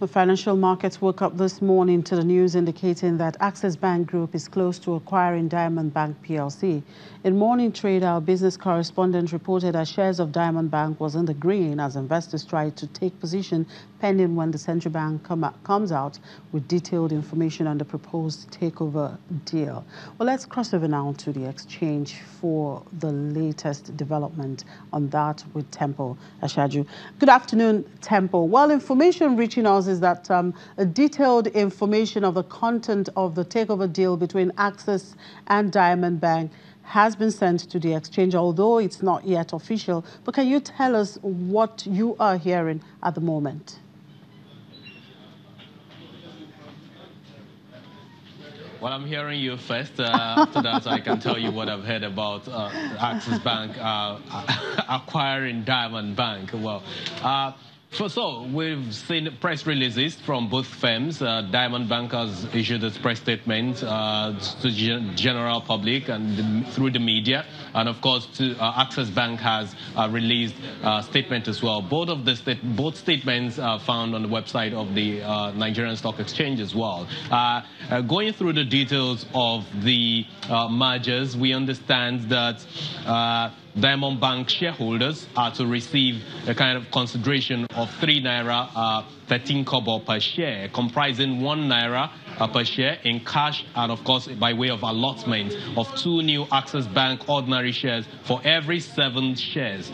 The financial markets woke up this morning to the news indicating that Access Bank Group is close to acquiring Diamond Bank PLC. In morning trade, our business correspondent reported that shares of Diamond Bank was in the green as investors tried to take position pending when the central bank comes out with detailed information on the proposed takeover deal. Well, let's cross over now to the exchange for the latest development on that with Temple Ashaju. Good afternoon, Temple. Well, information reaching us is that a detailed information of the content of the takeover deal between Access and Diamond Bank has been sent to the exchange, although it's not yet official. But can you tell us what you are hearing at the moment? Well, I'm hearing you first. After that, I can tell you what I've heard about Access Bank acquiring Diamond Bank. Well, so we've seen press releases from both firms. Diamond Bank has issued its press statement to the general public and through the media. And of course, Access Bank has released a statement as well. Both statements are found on the website of the Nigerian Stock Exchange as well. Going through the details of the mergers, we understand that Diamond Bank shareholders are to receive a kind of consideration of 3 naira 13 kobo per share, comprising 1 naira per share in cash and, of course, by way of allotment of 2 new Access Bank ordinary shares for every 7 shares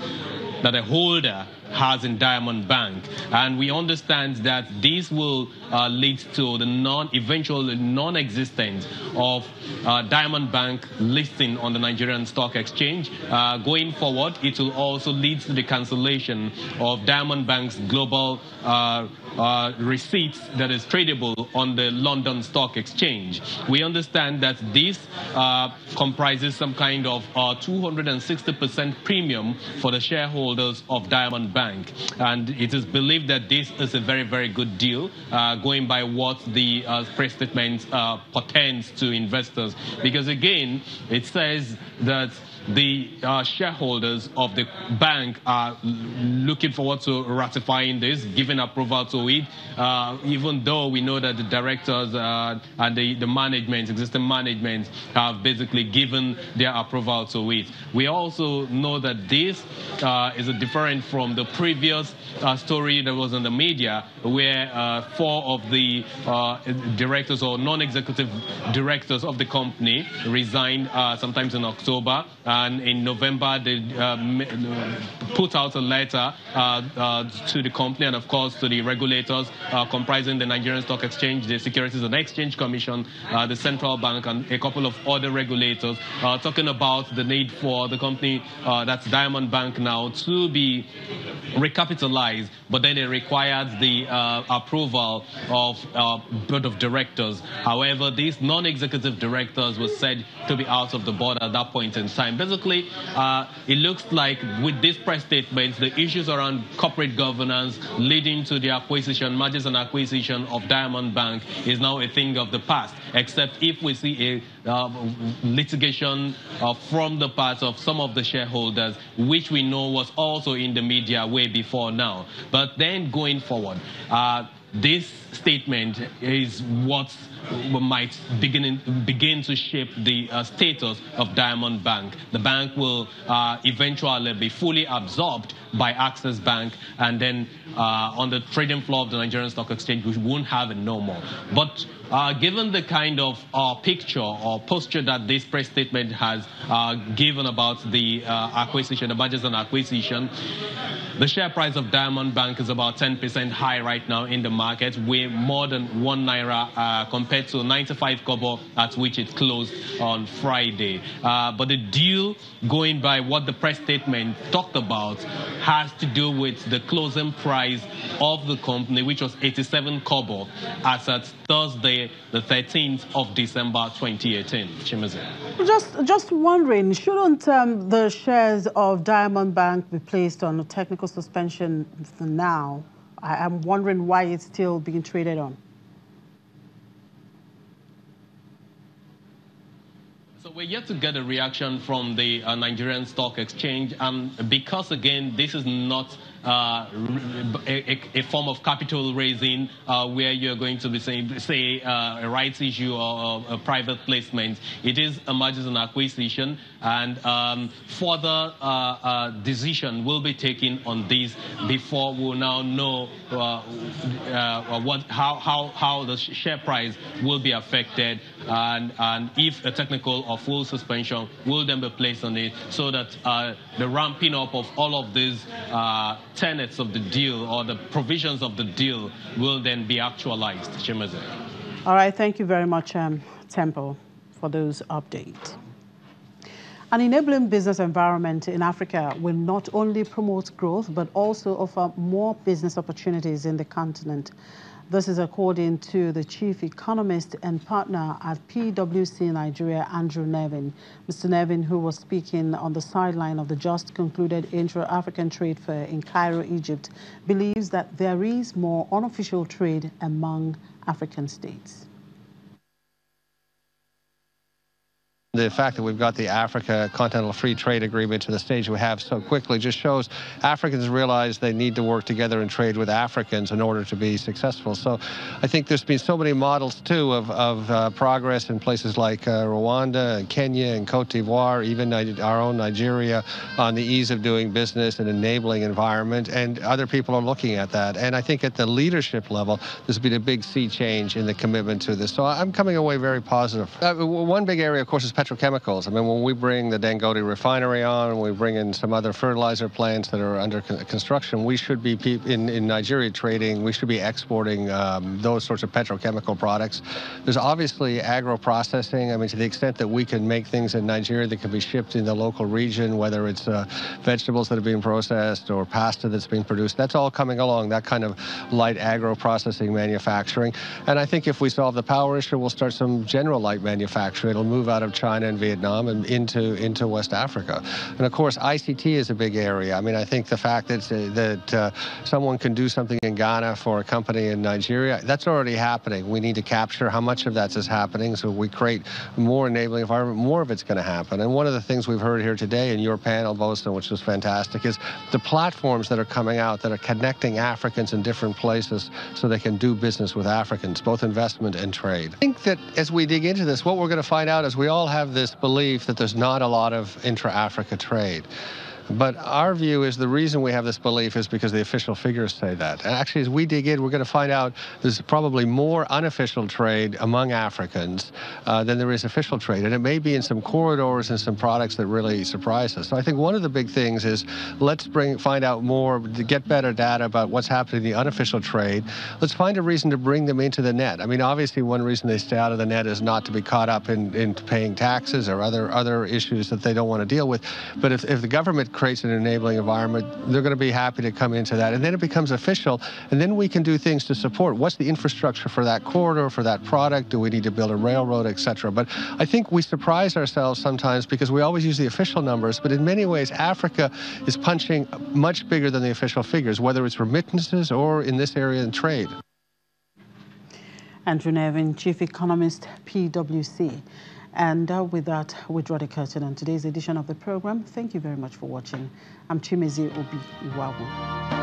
that a holder has in Diamond Bank. And we understand that this will lead to the eventual non-existence of Diamond Bank listing on the Nigerian Stock Exchange. Going forward, it will also lead to the cancellation of Diamond Bank's global receipts that is tradable on the London Stock Exchange. We understand that this comprises some kind of 260% premium for the shareholders of Diamond Bank. And it is believed that this is a very, very good deal, going by what the press statement portends to investors. Because again, it says that the shareholders of the bank are looking forward to ratifying this, giving approval to it, even though we know that the directors and the management, existing management, have basically given their approval to it. We also know that this is different from the previous story that was in the media, where 4 of the directors or non-executive directors of the company resigned sometimes in October. And in November, they put out a letter to the company and, of course, to the regulators comprising the Nigerian Stock Exchange, the Securities and Exchange Commission, the Central Bank, and a couple of other regulators, talking about the need for the company, that's Diamond Bank now, to be recapitalized. But then it required the approval of board of directors. However, these non-executive directors were said to be out of the board at that point in time. Basically, it looks like with this press statement, the issues around corporate governance leading to the acquisition, mergers and acquisition of Diamond Bank is now a thing of the past, except if we see a litigation from the part of some of the shareholders, which we know was also in the media way before now. But then going forward, this statement is what might begin to shape the status of Diamond Bank. The bank will eventually be fully absorbed by Access Bank, and then on the trading floor of the Nigerian Stock Exchange, we won't have it no more. But given the kind of picture or posture that this press statement has given about the acquisition, the mergers and acquisition, the share price of Diamond Bank is about 10% high right now in the market, way more than 1 naira compared to 95 kobo at which it closed on Friday. But the deal, going by what the press statement talked about, has to do with the closing price of the company, which was 87 kobo as at Thursday, the 13th of December 2018. Chimezie. Just wondering, shouldn't the shares of Diamond Bank be placed on a technical suspension for now? I'm wondering why it's still being traded on. So We're yet to get a reaction from the Nigerian Stock Exchange, and because, again, this is not a form of capital raising where you're going to be saying, say, a rights issue or a private placement. It is a mergers and acquisition, and further decision will be taken on this before we'll now know how the share price will be affected, and if a technical or full suspension will then be placed on it, so that the ramping up of all of these tenets of the deal or the provisions of the deal will then be actualized. Chimezie. All right, thank you very much, Temple, for those updates. An enabling business environment in Africa will not only promote growth, but also offer more business opportunities in the continent. This is according to the chief economist and partner at PwC Nigeria, Andrew Nevin. Mr. Nevin, who was speaking on the sideline of the just concluded Intra-African Trade Fair in Cairo, Egypt, believes that there is more unofficial trade among African states. The fact that we've got the Africa Continental Free Trade Agreement to the stage we have so quickly just shows Africans realize they need to work together and trade with Africans in order to be successful. So I think there's been so many models, too, of progress in places like Rwanda and Kenya and Cote d'Ivoire, even our own Nigeria, on the ease of doing business and enabling environment, and other people are looking at that. And I think at the leadership level, there's been a big sea change in the commitment to this. So I'm coming away very positive. One big area, of course, is petrochemicals. I mean, when we bring the Dangote refinery on, and we bring in some other fertilizer plants that are under construction, we should be in Nigeria trading, we should be exporting those sorts of petrochemical products. There's obviously agro-processing. I mean, to the extent that we can make things in Nigeria that can be shipped in the local region, whether it's vegetables that are being processed or pasta that's being produced, that's all coming along, that kind of light agro-processing manufacturing. And I think if we solve the power issue, we'll start some general light manufacturing. It'll move out of China and Vietnam and into West Africa. And of course, ICT is a big area. I mean, I think the fact that someone can do something in Ghana for a company in Nigeria, that's already happening. We need to capture how much of that is happening, so we create more enabling environment, more of it's going to happen. And one of the things we've heard here today in your panel, Bosa, which was fantastic, is the platforms that are coming out that are connecting Africans in different places so they can do business with Africans, both investment and trade. I think that as we dig into this, what we're going to find out is we all have this belief that there's not a lot of intra-Africa trade. But our view is the reason we have this belief is because the official figures say that. And actually, as we dig in, we're going to find out there's probably more unofficial trade among Africans than there is official trade. And it may be in some corridors and some products that really surprise us. So I think one of the big things is let's find out more, to get better data about what's happening in the unofficial trade. Let's find a reason to bring them into the net. I mean, obviously, one reason they stay out of the net is not to be caught up in paying taxes or other issues that they don't want to deal with. But if the government creates an enabling environment, they're going to be happy to come into that. And then it becomes official, and then we can do things to support. What's the infrastructure for that corridor, for that product? Do we need to build a railroad, etc.? But I think we surprise ourselves sometimes because we always use the official numbers, but in many ways, Africa is punching much bigger than the official figures, whether it's remittances or in this area in trade. Andrew Nevin, Chief Economist, PwC. And with that, we draw the curtain on today's edition of the program. Thank you very much for watching. I'm Chimezie Obi Iwawu.